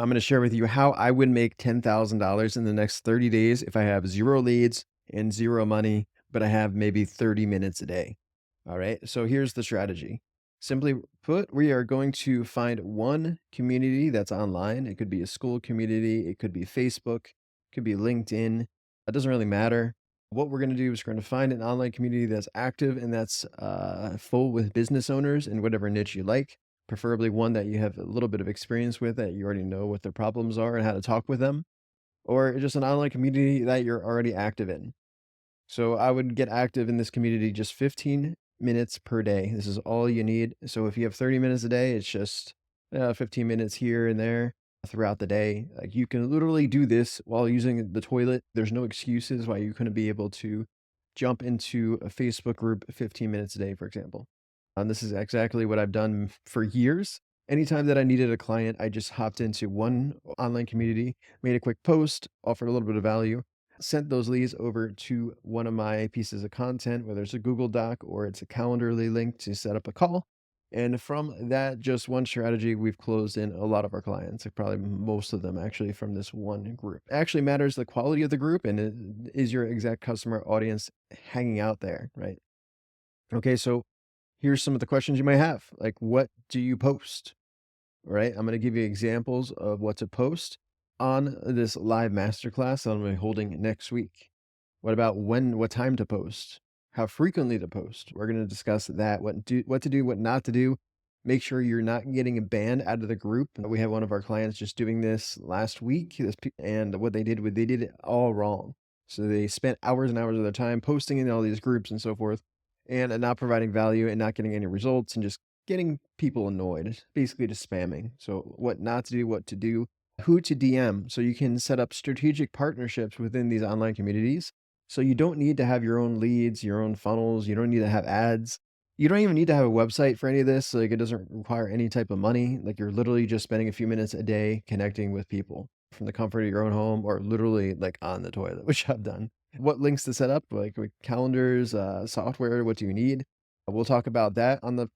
I'm going to share with you how I would make $10,000 in the next 30 days if I have zero leads and zero money, but I have maybe 30 minutes a day. All right. So here's the strategy. Simply put, we are going to find one community that's online. It could be a school community, it could be Facebook, it could be LinkedIn. It doesn't really matter. What we're going to do is we're going to find an online community that's active and that's full with business owners in whatever niche you like, preferably one that you have a little bit of experience with, that you already know what their problems are and how to talk with them, or just an online community that you're already active in. So I would get active in this community just 15 minutes per day. This is all you need. So if you have 30 minutes a day, it's just 15 minutes here and there throughout the day. Like, you can literally do this while using the toilet. There's no excuses why you couldn't be able to jump into a Facebook group 15 minutes a day, for example. This is exactly what I've done for years. Anytime that I needed a client, I just hopped into one online community, made a quick post, offered a little bit of value, sent those leads over to one of my pieces of content, whether it's a Google Doc or it's a Calendarly link to set up a call. And from that, just one strategy, we've closed in a lot of our clients, like probably most of them actually from this one group. It actually matters the quality of the group and is your exact customer audience hanging out there, right? Okay, so here's some of the questions you might have. Like, what do you post? Right? I'm going to give you examples of what to post on this live masterclass that I'm gonna be holding next week. What about what time to post? How frequently to post? We're going to discuss that, what to do, what not to do. Make sure you're not getting banned out of the group. We had one of our clients just doing this last week, and what they did was they did it all wrong. So they spent hours and hours of their time posting in all these groups and so forth, and not providing value and not getting any results and just getting people annoyed, basically just spamming. So what not to do, what to do, who to DM. So you can set up strategic partnerships within these online communities. So you don't need to have your own leads, your own funnels. You don't need to have ads. You don't even need to have a website for any of this. Like, it doesn't require any type of money. Like, you're literally just spending a few minutes a day connecting with people from the comfort of your own home, or literally like on the toilet, which I've done. What links to set up, like with calendars, software, what do you need? We'll talk about that on the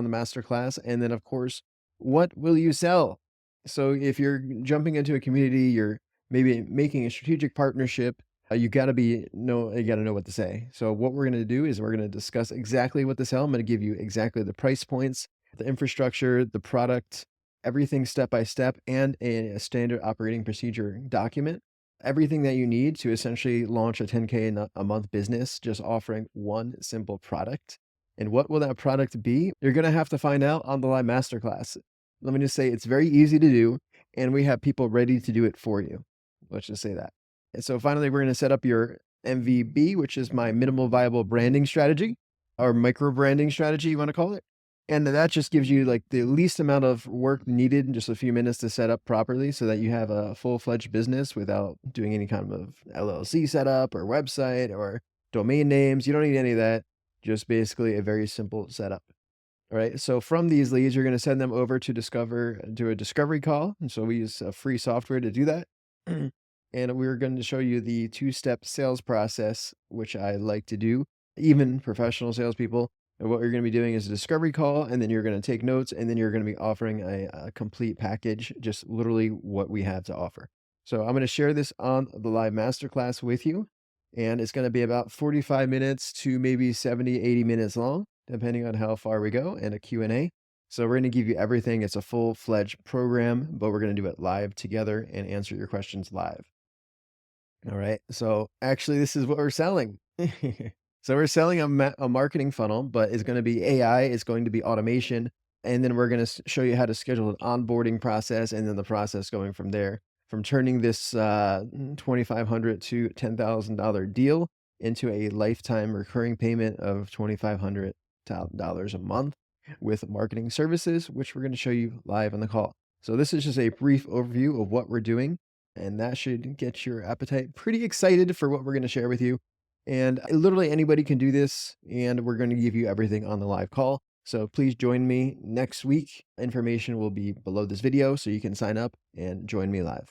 master class. And then, of course, what will you sell? So if you're jumping into a community, you're maybe making a strategic partnership, you gotta know what to say. So what we're gonna do is we're gonna discuss exactly what to sell. I'm gonna give you exactly the price points, the infrastructure, the product, everything step by step, and a standard operating procedure document. Everything that you need to essentially launch a 10K in a month business, just offering one simple product. And what will that product be? You're gonna have to find out on the live masterclass. Let me just say it's very easy to do, and we have people ready to do it for you. Let's just say that. And so finally, we're gonna set up your MVB, which is my minimal viable branding strategy, or micro branding strategy, you wanna call it. And that just gives you like the least amount of work needed, just a few minutes to set up properly so that you have a full-fledged business without doing any kind of LLC setup or website or domain names. You don't need any of that. Just basically a very simple setup. All right. So from these leads, you're going to send them over to do a discovery call. And so we use a free software to do that. And we're going to show you the two-step sales process, which I like to do, even professional salespeople. And what you're going to be doing is a discovery call, and then you're going to take notes, and then you're going to be offering a complete package, just literally what we have to offer. So I'm going to share this on the live masterclass with you, and it's going to be about 45 minutes to maybe 70, 80 minutes long, depending on how far we go, and a Q&A. So we're going to give you everything. It's a full-fledged program, but we're going to do it live together and answer your questions live. All right. So actually, this is what we're selling. So we're selling a marketing funnel, but it's going to be AI, it's going to be automation, and then we're going to show you how to schedule an onboarding process, and then the process going from there, from turning this $2,500 to $10,000 deal into a lifetime recurring payment of $2,500 a month with marketing services, which we're going to show you live on the call. So this is just a brief overview of what we're doing, and that should get your appetite pretty excited for what we're going to share with you. And literally anybody can do this, and we're going to give you everything on the live call. So please join me next week. Information will be below this video, so you can sign up and join me live.